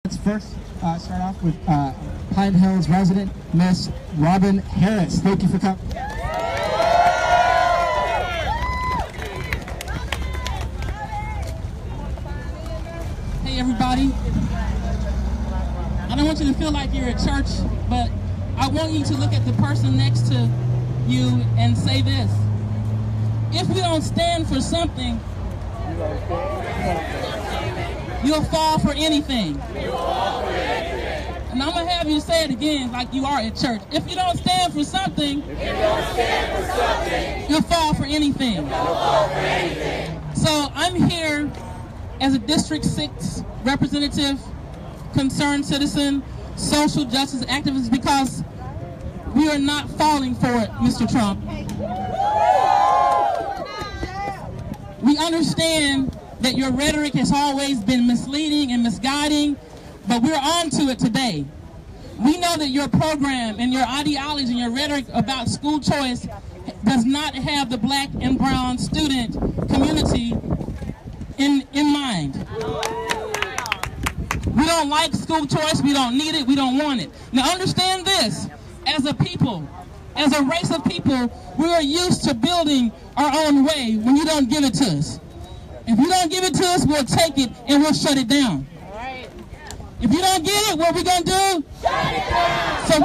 Let's first start off with Pine Hills resident, Miss Robin Harris. Thank you for coming. Hey everybody, I don't want you to feel like you're at church, but I want you to look at the person next to you and say this: if we don't stand for something, you'll fall for anything. And I'm going to have you say it again like you are at church. If you don't stand for something, you'll fall for anything. So I'm here as a District 6 representative, concerned citizen, social justice activist, because we are not falling for it, Mr. Trump. We understand that your rhetoric has always been misleading and misguiding, but we're on to it today. We know that your program and your ideology and your rhetoric about school choice does not have the black and brown student community in mind. We don't like school choice, we don't need it, we don't want it. Now understand this, as a people, as a race of people, we are used to building our own way when you don't give it to us. If you don't give it to us, we'll take it and we'll shut it down. If you don't get it, what are we gonna do? Shut it down. So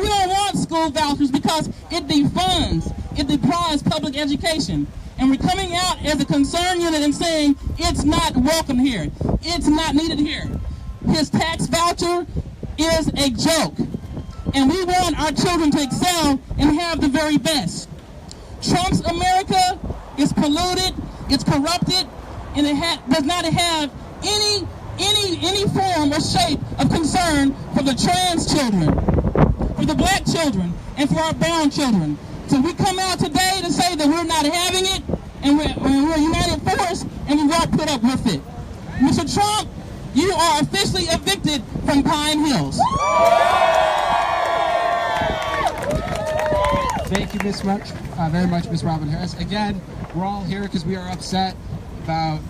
we don't want school vouchers because it defunds, it deprives public education. And we're coming out as a concerned unit and saying it's not welcome here. It's not needed here. His tax voucher is a joke. And we want our children to excel and have the very best. Trump's America is polluted, it's corrupted, and it does not have any form or shape of concern for the trans children, for the black children, and for our brown children. So we come out today to say that we're not having it, and we're a united force, and we won't put up with it. Mr. Trump, you are officially evicted from Pine Hills. Thank you very much, Miss Robin Harris. Again, we're all here because we are upset about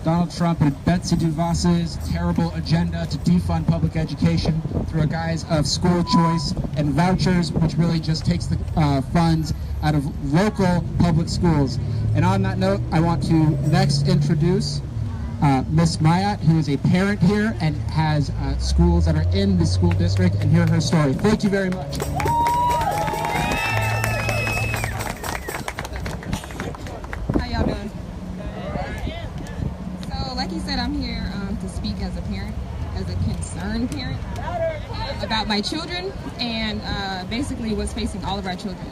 Donald Trump and Betsy DeVos's terrible agenda to defund public education through a guise of school choice and vouchers, which really just takes the funds out of local public schools. And on that note, I want to next introduce Miss Mayat, who is a parent here and has schools that are in the school district, and hear her story. Thank you very much. I'm here to speak as a parent, as a concerned parent, about my children and basically what's facing all of our children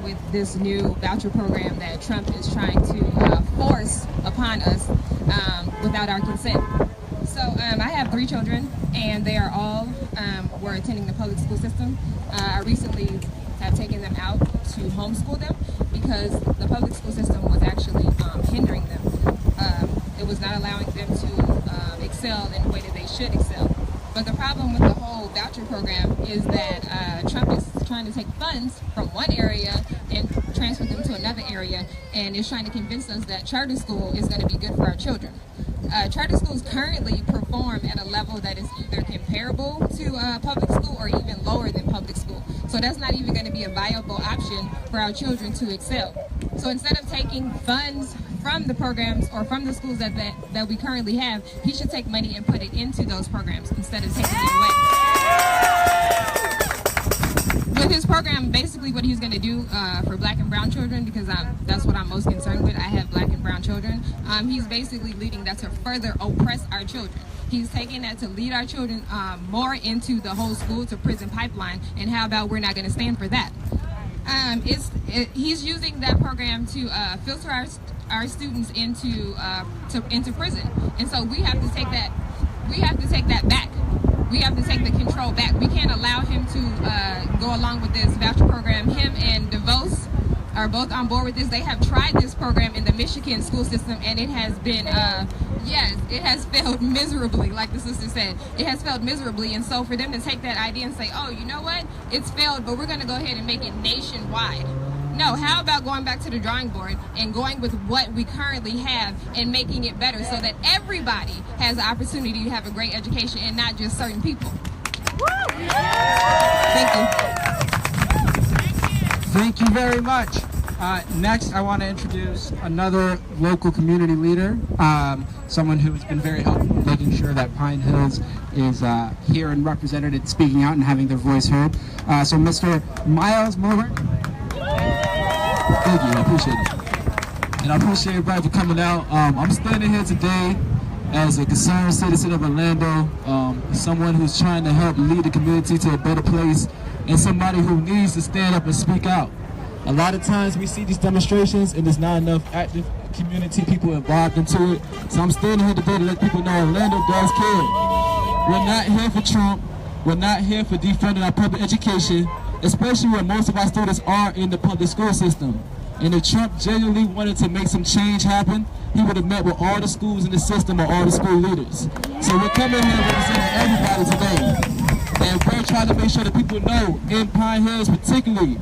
with this new voucher program that Trump is trying to force upon us without our consent. So I have 3 children, and they are all were attending the public school system. I recently have taken them out to homeschool them because the public school system was actually hindering them. It was not allowing them to excel in the way that they should excel. But the problem with the whole voucher program is that Trump is trying to take funds from one area and transfer them to another area, and is trying to convince us that charter school is going to be good for our children. Charter schools currently perform at a level that is either comparable to public school or even lower than public school. So that's not even going to be a viable option for our children to excel. So instead of taking funds from the programs or from the schools that we currently have, he should take money and put it into those programs instead of taking it away. With his program, basically what he's going to do for black and brown children, because that's what I'm most concerned with. I have black and brown children. He's basically leading that to further oppress our children. He's taking that to lead our children more into the whole school to prison pipeline, and how about we're not going to stand for that? He's using that program to filter our students into prison, and so we have to take that back. We have to take the control back. We can't allow him to go along with this voucher program. Him and DeVos are both on board with this. They have tried this program in the Michigan school system, and it has been it has failed miserably. Like the sister said, it has failed miserably. And so for them to take that idea and say, oh, you know what, it's failed, but we're going to go ahead and make it nationwide. No, how about going back to the drawing board and going with what we currently have and making it better so that everybody has the opportunity to have a great education and not just certain people. Thank you. Thank you very much. Next, I want to introduce another local community leader, someone who has been very helpful in making sure that Pine Hills is here and represented and speaking out and having their voice heard. So Mr. Miles Moore. Thank you, I appreciate it. And I appreciate everybody for coming out. I'm standing here today as a concerned citizen of Orlando, someone who's trying to help lead the community to a better place, and somebody who needs to stand up and speak out. A lot of times we see these demonstrations and there's not enough active community people involved into it. So I'm standing here today to let people know Orlando does care. We're not here for Trump. We're not here for defunding our public education, especially when most of our students are in the public school system. And if Trump genuinely wanted to make some change happen, he would have met with all the schools in the system or all the school leaders. So we're coming here representing everybody today. And we're trying to make sure that people know, in Pine Hills particularly,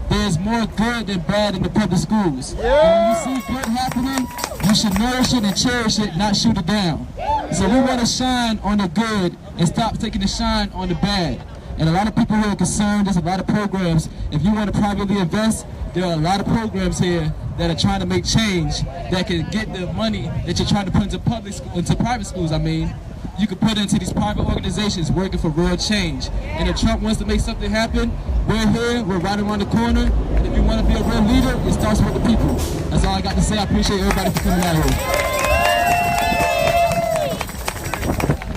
there's more good than bad in the public schools. And when you see good happening, you should nourish it and cherish it, not shoot it down. So we want to shine on the good and stop taking the shine on the bad. And a lot of people who are concerned, there's a lot of programs. If you want to privately invest, there are a lot of programs here that are trying to make change that can get the money that you're trying to put into private schools, you can put into these private organizations working for real change. And if Trump wants to make something happen, we're here, we're right around the corner. And if you want to be a real leader, it starts with the people. That's all I got to say. I appreciate everybody for coming out here.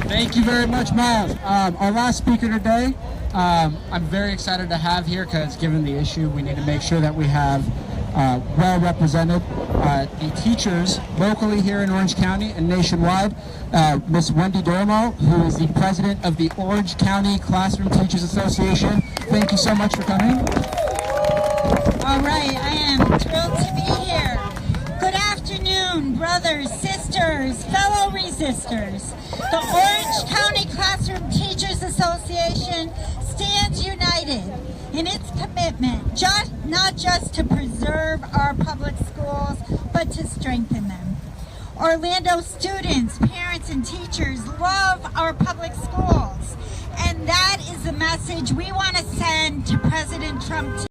Thank you very much, Miles. Our last speaker today, I'm very excited to have here because given the issue, we need to make sure that we have well represented the teachers locally here in Orange County and nationwide. Ms. Wendy Dormo, who is the president of the Orange County Classroom Teachers Association. Thank you so much for coming. All right, I am thrilled to be here. Good afternoon, brothers, sisters, fellow resistors. The Orange County Classroom Teachers Association stands united in its commitment not just to preserve our public schools, but to strengthen them. Orlando students, parents, and teachers love our public schools, and that is the message we want to send to President Trump.